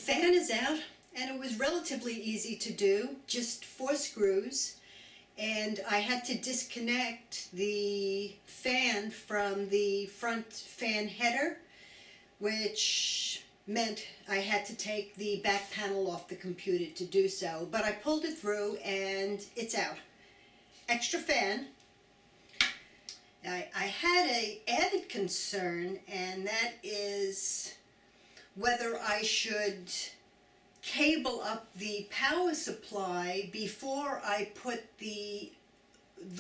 fan is out, and it was relatively easy to do, just 4 screws, and I had to disconnect the fan from the front fan header, which meant I had to take the back panel off the computer to do so, but I pulled it through and it's out. Extra fan. I had an added concern, and that is whether I should cable up the power supply before I put the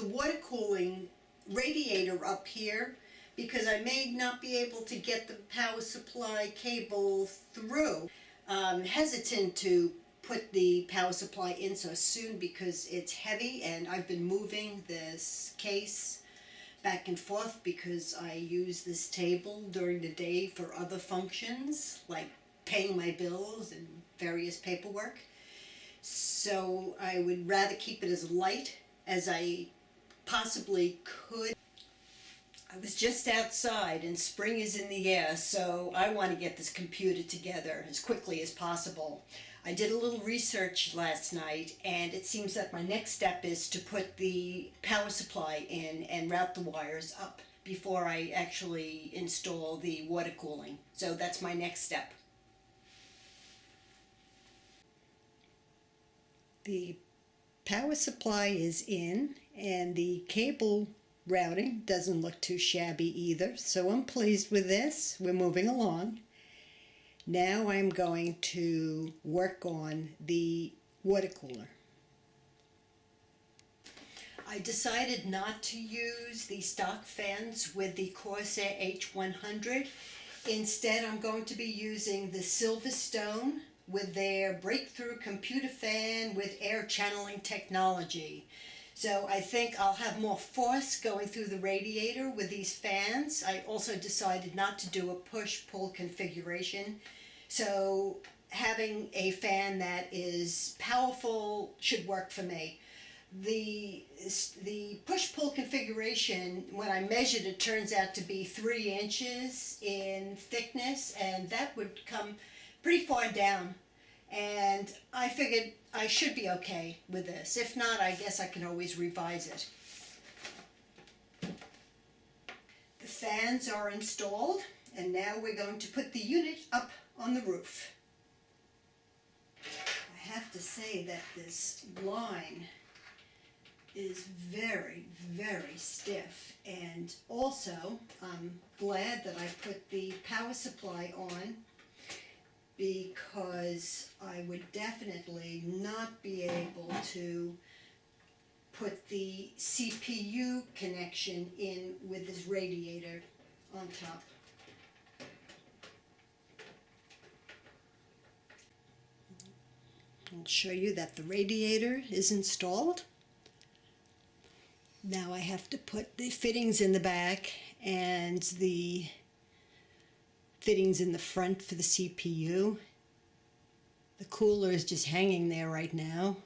water cooling radiator up here, because I may not be able to get the power supply cable through. Hesitant to put the power supply in so soon because it's heavy, and I've been moving this case back and forth because I use this table during the day for other functions like paying my bills and various paperwork. So I would rather keep it as light as I possibly could. I was just outside and spring is in the air, so I want to get this computer together as quickly as possible. I did a little research last night, and it seems that my next step is to put the power supply in and route the wires up before I actually install the water cooling. So that's my next step. The power supply is in, and the cable routing doesn't look too shabby either, so I'm pleased with this. We're moving along. Now I'm going to work on the water cooler. I decided not to use the stock fans with the Corsair H100. Instead, I'm going to be using the Silverstone with their breakthrough computer fan with air channeling technology. So I think I'll have more force going through the radiator with these fans. I also decided not to do a push-pull configuration. So having a fan that is powerful should work for me. The push-pull configuration, when I measured it, turns out to be 3 inches in thickness, and that would come pretty far down. And I figured I should be okay with this. If not, I guess I can always revise it. The fans are installed, and now we're going to put the unit up on the roof. I have to say that this line is very, very stiff, and also I'm glad that I put the power supply on, because I would definitely not be able to put the CPU connection in with this radiator on top. I'll show you that the radiator is installed. Now I have to put the fittings in the back and the fittings in the front for the CPU. The cooler is just hanging there right now,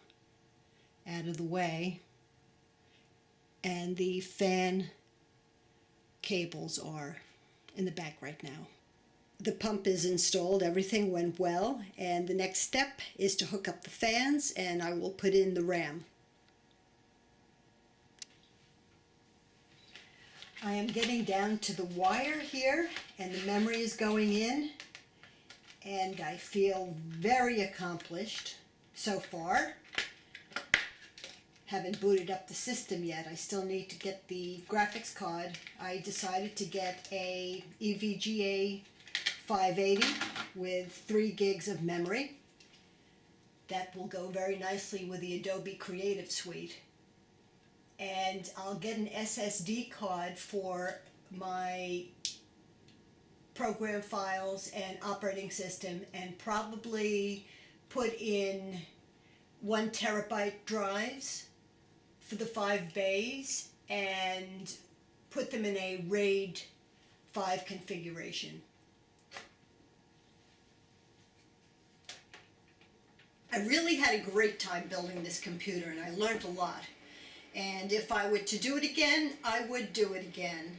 out of the way, and the fan cables are in the back right now. The pump is installed, everything went well, and the next step is to hook up the fans, and I will put in the RAM. I am getting down to the wire here, and the memory is going in, and I feel very accomplished so far. Haven't booted up the system yet. I still need to get the graphics card. I decided to get a EVGA 580 with 3 gigs of memory. That will go very nicely with the Adobe Creative Suite. And I'll get an SSD card for my program files and operating system, and probably put in 1 terabyte drives for the 5 bays and put them in a RAID 5 configuration. I really had a great time building this computer, and I learned a lot. And if I were to do it again, I would do it again.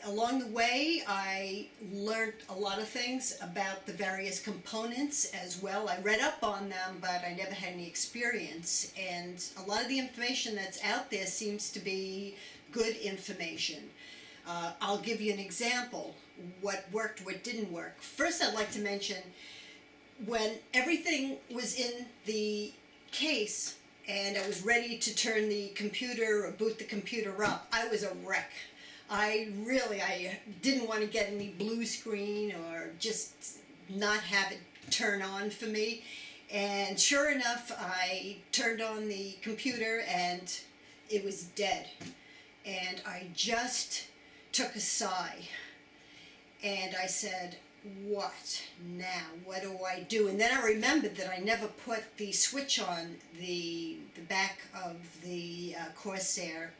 Along the way, I learned a lot of things about the various components as well. I read up on them, but I never had any experience. And a lot of the information that's out there seems to be good information. I'll give you an example, what worked, what didn't work. First, I'd like to mention, when everything was in the case and I was ready to turn the computer or boot the computer up, I was a wreck. I didn't want to get any blue screen or just not have it turn on for me. And sure enough, I turned on the computer and it was dead. And I just took a sigh and I said, what now? What do I do? And then I remembered that I never put the switch on the back of the Corsair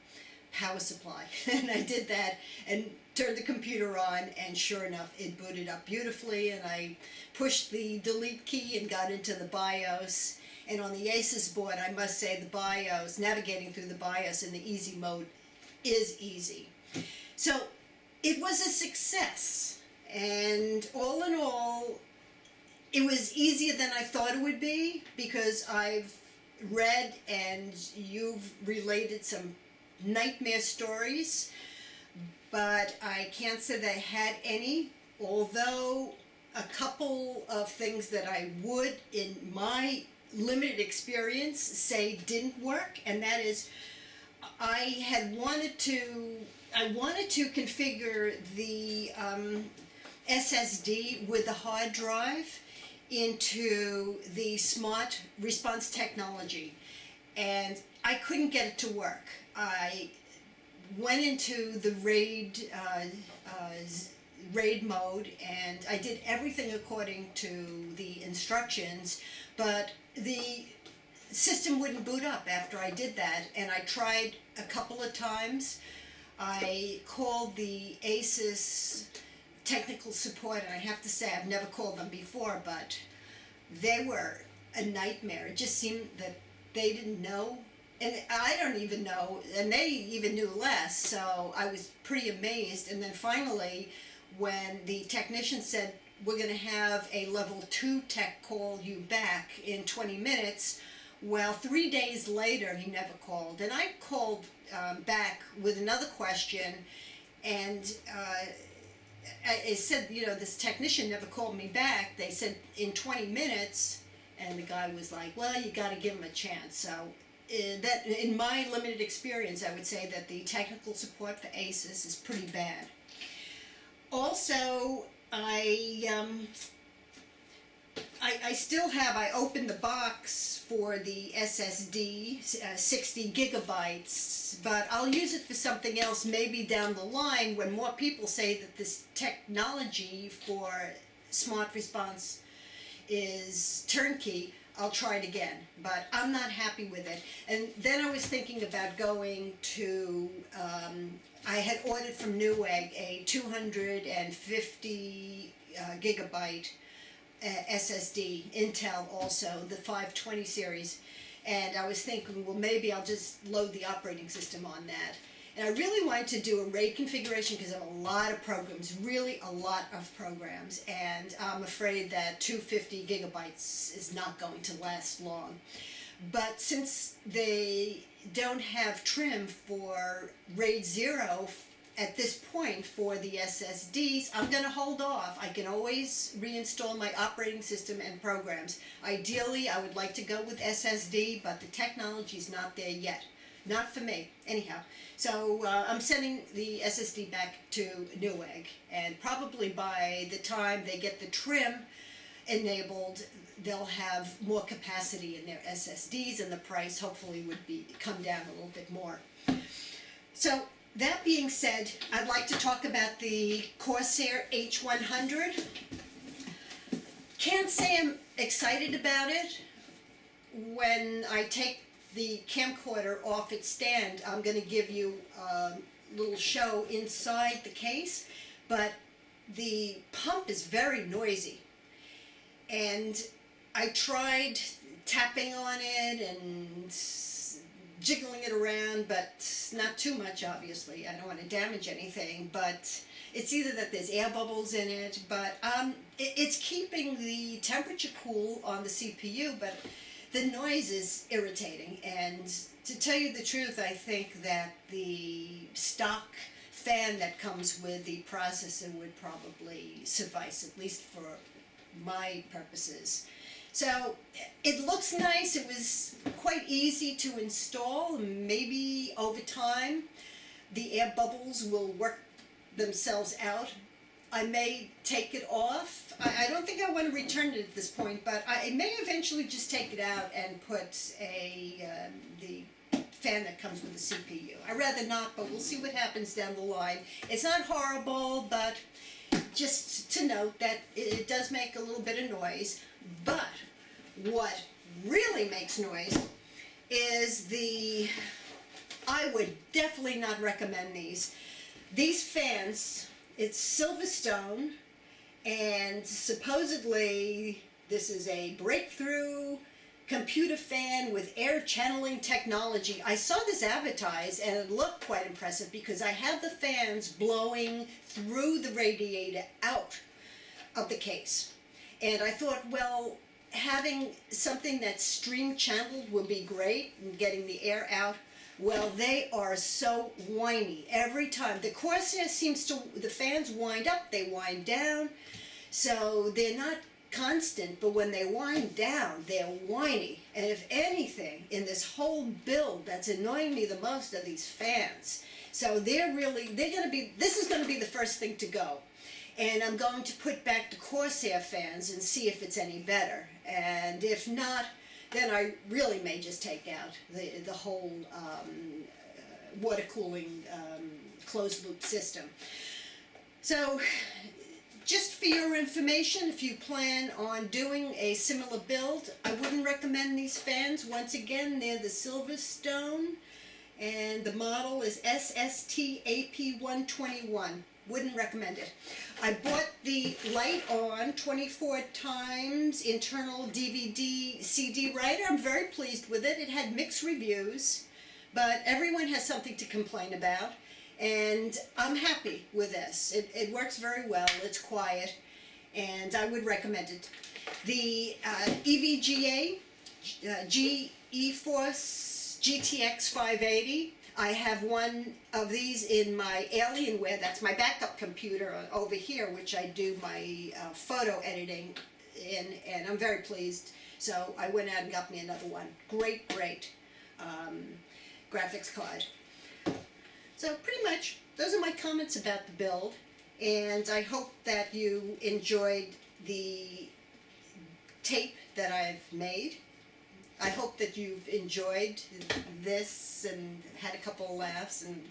power supply. And I did that and turned the computer on, and sure enough it booted up beautifully, and I pushed the delete key and got into the BIOS. And on the Asus board, I must say, the BIOS, navigating through the BIOS in the easy mode is easy. So it was a success, and all in all it was easier than I thought it would be, because I've read and you've related some nightmare stories, but I can't say that I had any, although a couple of things that I would, in my limited experience, say didn't work. And that is, I wanted to configure the SSD with the hard drive into the Smart Response technology, and I couldn't get it to work. I went into the RAID mode, and I did everything according to the instructions, but the system wouldn't boot up after I did that. And I tried a couple of times. I called the Asus technical support, and I have to say, I've never called them before, but they were a nightmare. It just seemed that they didn't know, and I don't even know, and they even knew less, so I was pretty amazed. And then finally, when the technician said, we're going to have a level 2 tech call you back in 20 minutes, well, 3 days later, he never called. And I called back with another question, and I said, this technician never called me back. They said in 20 minutes, and the guy was like, well, you got to give him a chance. So that, in my limited experience, I would say that the technical support for Asus is pretty bad. Also, I still have, I opened the box for the SSD, 60 gigabytes, but I'll use it for something else maybe down the line when more people say that this technology for Smart Response is turnkey. I'll try it again, but I'm not happy with it. And then I was thinking about going to, I had ordered from Newegg a 250 gigabyte SSD, Intel also, the 520 series, and I was thinking, well, maybe I'll just load the operating system on that. And I really wanted to do a RAID configuration because I have a lot of programs, really a lot of programs, and I'm afraid that 250 gigabytes is not going to last long. But since they don't have trim for RAID 0 at this point for the SSDs, I'm going to hold off. I can always reinstall my operating system and programs. Ideally, I would like to go with SSD, but the technology's not there yet. Not for me, anyhow. So I'm sending the SSD back to Newegg, and probably by the time they get the trim enabled, they'll have more capacity in their SSDs, and the price hopefully would come down a little bit more. So that being said, I'd like to talk about the Corsair H100. Can't say I'm excited about it. When I take the camcorder off its stand, I'm going to give you a little show inside the case, but the pump is very noisy. And I tried tapping on it and jiggling it around, but not too much, obviously. I don't want to damage anything, but it's either that there's air bubbles in it, but it's keeping the temperature cool on the CPU, but the noise is irritating. And to tell you the truth, I think that the stock fan that comes with the processor would probably suffice, at least for my purposes. So it looks nice. It was quite easy to install. Maybe over time the air bubbles will work themselves out. I may take it off. I don't think I want to return it at this point, but I may eventually just take it out and put the fan that comes with the CPU. I'd rather not, but we'll see what happens down the line. It's not horrible, but just to note that it does make a little bit of noise. But what really makes noise is I would definitely not recommend these. These fans, it's Silverstone, and supposedly this is a breakthrough computer fan with air channeling technology. I saw this advertised and it looked quite impressive because I have the fans blowing through the radiator out of the case. And I thought, well, having something that's stream channeled would be great and getting the air out. Well, they are so whiny every time. The Corsair the fans wind up, they wind down, so they're not constant, but when they wind down, they're whiny. And if anything, in this whole build, that's annoying me the most are these fans. So this is going to be the first thing to go. And I'm going to put back the Corsair fans and see if it's any better. And if not, then I really may just take out the whole water cooling closed loop system. So just for your information, if you plan on doing a similar build, I wouldn't recommend these fans. Once again, they're the Silverstone, and the model is SST-AP121. Wouldn't recommend it. I bought the Light On 24 times internal DVD CD writer. I'm very pleased with it. It had mixed reviews, but everyone has something to complain about, and I'm happy with this. It works very well. It's quiet, and I would recommend it. The EVGA GeForce GTX 580. I have one of these in my Alienware, that's my backup computer over here, which I do my photo editing in, and I'm very pleased. So I went out and got me another one. Great graphics card. So pretty much, those are my comments about the build, and I hope that you enjoyed the tape that I've made. I hope that you've enjoyed this and had a couple of laughs and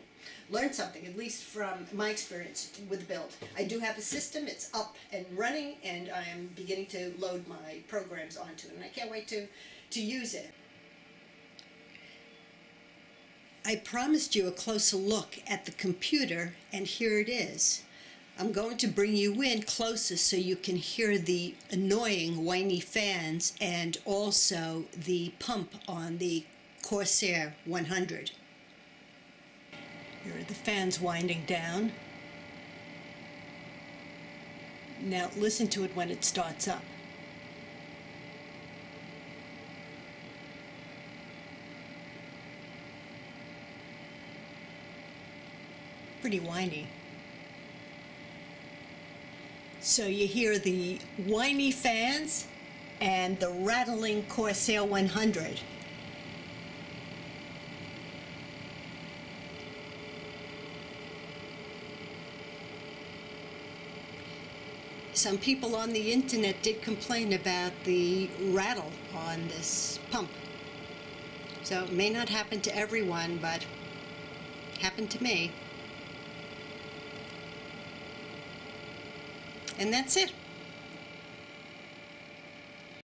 learned something, at least from my experience with the build. I do have a system, it's up and running, and I am beginning to load my programs onto it, and I can't wait to use it. I promised you a closer look at the computer, and here it is. I'm going to bring you in closer so you can hear the annoying whiny fans and also the pump on the Corsair 100. Here are the fans winding down. Now listen to it when it starts up. Pretty whiny. So you hear the whiny fans and the rattling Corsair 100. Some people on the internet did complain about the rattle on this pump. So it may not happen to everyone, but happened to me. And that's it.